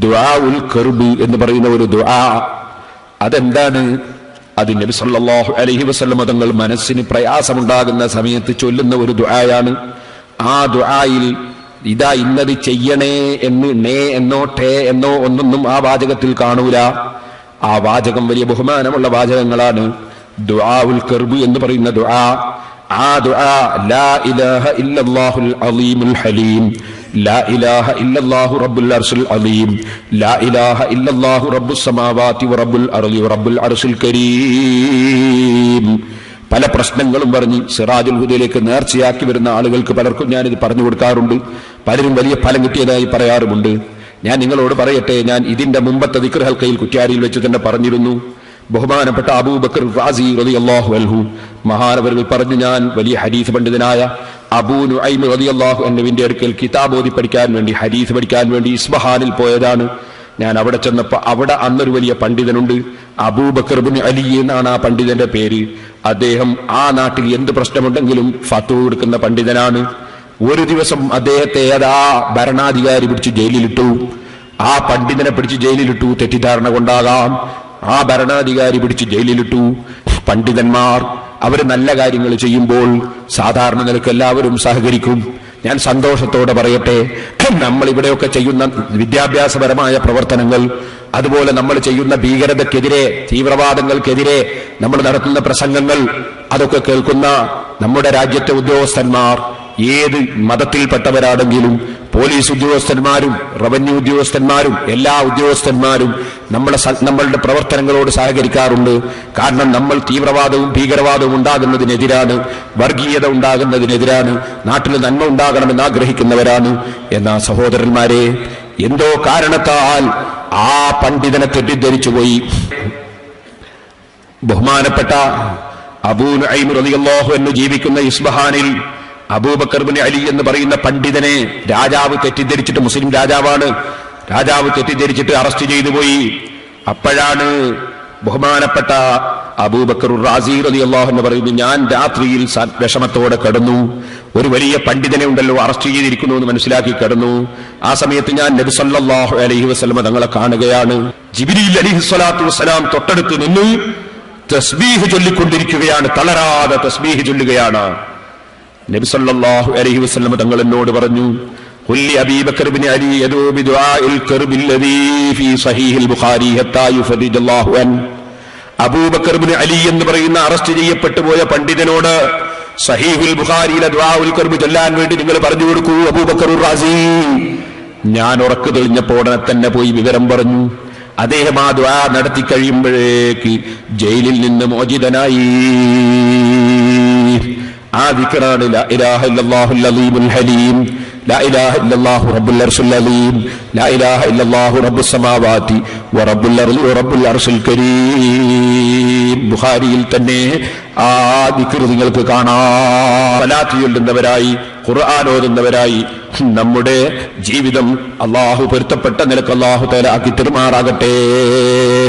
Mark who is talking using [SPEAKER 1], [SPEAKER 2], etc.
[SPEAKER 1] ദുആഉൽ ഖർബ് എന്ന് പറയുന്ന ഒരു ദുആ. അതെന്താണ്? അത് നബി സല്ലല്ലാഹു അലൈഹി വസല്ലം തങ്ങൾ മനസ്സിന് പ്രയാസമുണ്ടാകുന്ന സമയത്ത് ചൊല്ലുന്ന ഒരു ദുആയാണ്. ആ ദുആയിൽ ഇതാ ഇന്നത് ചെയ്യണേ എന്ന് എന്നോ എന്നോ ഒന്നൊന്നും ആ വാചകത്തിൽ കാണൂല. ആ വാചകം വലിയ ബഹുമാനമുള്ള വാചകങ്ങളാണ്. ദുആഉൽ ഖർബ് എന്ന് പറയുന്ന ദുആ, ആ ദുആ ലാ ഇലാഹ ഇല്ലല്ലാഹുൽ അലീമുൽ ഹലീം, ലാ ഇലാഹ ഇല്ലല്ലാഹു റബ്ബുൽ അർശിൽ അലീം, ലാ ഇലാഹ ഇല്ലല്ലാഹു റബ്ബുസ് സമാവാതി വറബ്ബുൽ അർളി വറബ്ബുൽ അർശിൽ കരീം. പല പ്രശ്നങ്ങളും പറഞ്ഞ് സിറാജുൽ ഹുദയിലേക്ക് നേർച്ചയാക്കി വരുന്ന ആളുകൾക്ക് പലർക്കും ഞാനിത് പറഞ്ഞു കൊടുക്കാറുണ്ട്. പലരും വലിയ ഫലം കിട്ടിയതായി പറയാറുമുണ്ട്. ഞാൻ നിങ്ങളോട് പറയട്ടെ, ഞാൻ ഇതിന്റെ മുമ്പത്തെ ദിക്ർ ഹൽക്കയിൽ കുറ്റ്യാടിയിൽ വെച്ച് തന്നെ പറഞ്ഞിരുന്നു. ബഹുമാനപ്പെട്ട അബൂബക്കർ റാസി റളിയല്ലാഹു അൻഹു മഹാനവറുകൾ പറഞ്ഞു, ഞാൻ വലിയ ഹദീസ് പണ്ഡിതനായ അബൂ നുഐം റളിയല്ലാഹു അൻഹുവിന്റെ അടുക്കൽ കിതാബ് ഓതി പഠിക്കാൻ വേണ്ടി, ഹദീസ് പഠിക്കാൻ വേണ്ടി ഇസ്ഫഹാനിൽ പോയതാണ്. ഞാൻ അവിടെ ചെന്നപ്പോ അവിടെ അന്നൊരു വലിയ പണ്ഡിതനുണ്ട്. അബൂബക്കർ ഇബ്നു അലി എന്നാണ് ആ പണ്ഡിതന്റെ പേര്. അദ്ദേഹം ആ നാട്ടിൽ എന്ത് പ്രശ്നമുണ്ടെങ്കിലും ഫത്വ കൊടുക്കുന്ന പണ്ഡിതനാണ്. ഒരു ദിവസം അദ്ദേഹത്തെ അതാ ഭരണാധികാരി പിടിച്ച് ജയിലിലിട്ടു. ആ പണ്ഡിതനെ പിടിച്ച് ജയിലിലിട്ടു. തെറ്റിദ്ധാരണ കൊണ്ടാകാം. ആ ഭരണാധികാരി പിടിച്ച് ജയിലിലിട്ടു. പണ്ഡിതന്മാർ അവർ നല്ല കാര്യങ്ങൾ ചെയ്യുമ്പോൾ സാധാരണ നിലക്ക് എല്ലാവരും സഹകരിക്കും. ഞാൻ സന്തോഷത്തോടെ പറയട്ടെ, നമ്മൾ ഇവിടെയൊക്കെ ചെയ്യുന്ന വിദ്യാഭ്യാസപരമായ പ്രവർത്തനങ്ങൾ, അതുപോലെ നമ്മൾ ചെയ്യുന്ന ഭീകരതയ്ക്കെതിരെ, തീവ്രവാദങ്ങൾക്കെതിരെ നമ്മൾ നടത്തുന്ന പ്രസംഗങ്ങൾ, അതൊക്കെ കേൾക്കുന്ന നമ്മുടെ രാജ്യത്തെ ഉദ്യോഗസ്ഥന്മാർ, ഏത് മതത്തിൽപ്പെട്ടവരാണെങ്കിലും പോലീസ് ഉദ്യോഗസ്ഥന്മാരും റവന്യൂ ഉദ്യോഗസ്ഥന്മാരും എല്ലാ ഉദ്യോഗസ്ഥന്മാരും നമ്മളുടെ പ്രവർത്തനങ്ങളോട് സഹകരിക്കാറുണ്ട്. കാരണം നമ്മൾ തീവ്രവാദവും ഭീകരവാദവും ഉണ്ടാകുന്നതിനെതിരാണ്, വർഗീയത ഉണ്ടാകുന്നതിനെതിരാണ്, നാട്ടിൽ നന്മ ഉണ്ടാകണമെന്ന് ആഗ്രഹിക്കുന്നവരാണ്. എന്നാ സഹോദരന്മാരെ, എന്തോ കാരണത്താൽ ആ പണ്ഡിതനെ തെറ്റിദ്ധരിച്ചുപോയി. ബഹുമാനപ്പെട്ട അബൂ നുഐം റളിയല്ലാഹു അൻഹു ജീവിക്കുന്ന ഇസ്ഫഹാനിൽ അബൂബക്കർ ഇബ്നു അലി എന്ന് പറയുന്ന പണ്ഡിതനെ രാജാവ് തെറ്റിദ്ധരിച്ചിട്ട്, മുസ്ലിം രാജാവാണ്, രാജാവ് തെറ്റിദ്ധരിച്ചിട്ട് അറസ്റ്റ് ചെയ്തു പോയി. അപ്പോഴാണ് ബഹുമാനപ്പെട്ട അബൂബക്കർ റാസി റളിയല്ലാഹു അൻഹു പറയുന്നു, ഞാൻ രാത്രിയിൽ വിഷമത്തോടെ കിടന്നു. ഒരു വലിയ പണ്ഡിതനെ ഉണ്ടല്ലോ അറസ്റ്റ് ചെയ്തിരിക്കുന്നു എന്ന് മനസ്സിലാക്കി കിടന്നു. ആ സമയത്ത് ഞാൻ നബി സല്ലല്ലാഹു അലൈഹി വസല്ലം തങ്ങളെ കാണുകയാണ്. ജിബ്രീൽ അലൈഹിസ്സലാത്തു വസ്സലാം തൊട്ടടുത്ത് നിന്ന് തസ്ബീഹ് ചൊല്ലിക്കൊണ്ടിരിക്കുകയാണ്, തളരാതെ തസ്ബീഹ് ചൊല്ലുകയാണ്. നബി സല്ലല്ലാഹു അലൈഹി വസല്ലം തങ്ങൾ എന്നോട് പറഞ്ഞു, ഖുല്ലി അബൂബക്കർ ഇബ്നു അലി യദൂ ബിദുആഇൽ ഖർബിൽ ലദീ ഫീ സ്വഹീഹിൽ ബുഖാരി ഹത്താ യുഫരിജല്ലാഹു അൻ. അബൂബക്കർ ഇബ്നു അലി എന്ന് പറയുന്ന അറസ്റ്റ് ചെയ്യപ്പെട്ടു പോയ പണ്ഡിതനോട് സ്വഹീഹുൽ ബുഖാരിയിലെ ദുആഉൽ ഖർബ് ചൊല്ലാൻ വേണ്ടി നിങ്ങൾ പറഞ്ഞു കൊടുക്കൂ അബൂബക്കർ റാസി. ഞാൻ ഉറക്കു തെളിഞ്ഞപ്പോൾ ഉടനെ തന്നെ പോയി വിവരം പറഞ്ഞു. അദ്ദേഹം ആ ദുആ നടത്തി കഴിയുമ്പോഴേക്ക് ജയിലിൽ നിന്ന് മോചിതനായി. ആ ദിക്റാണ് ലാ ഇലാഹ ഇല്ലല്ലാഹുൽ അലീമുൽ ഹലീം, ലാ ഇലാഹ ഇല്ലല്ലാഹു റബ്ബുൽ അർശിൽ അലീം, ലാ ഇലാഹ ഇല്ലല്ലാഹു റബ്ബുസ് സമാവാതി വറബ്ബുൽ അർളി വറബ്ബുൽ അർശിൽ കരീം. ബുഖാരിയിൽ തന്നെ ആ ദിക്ർ നിങ്ങൾക്ക് കാണാം. സലാത്ത് ചൊല്ലുന്നവരായി, ഖുർആൻ ഓതുന്നവരായി നമ്മുടെ ജീവിതം അല്ലാഹു പൊരുത്തപ്പെട്ട നിലക്ക് അല്ലാഹു തആല ആക്കി തരുമാറാകട്ടെ.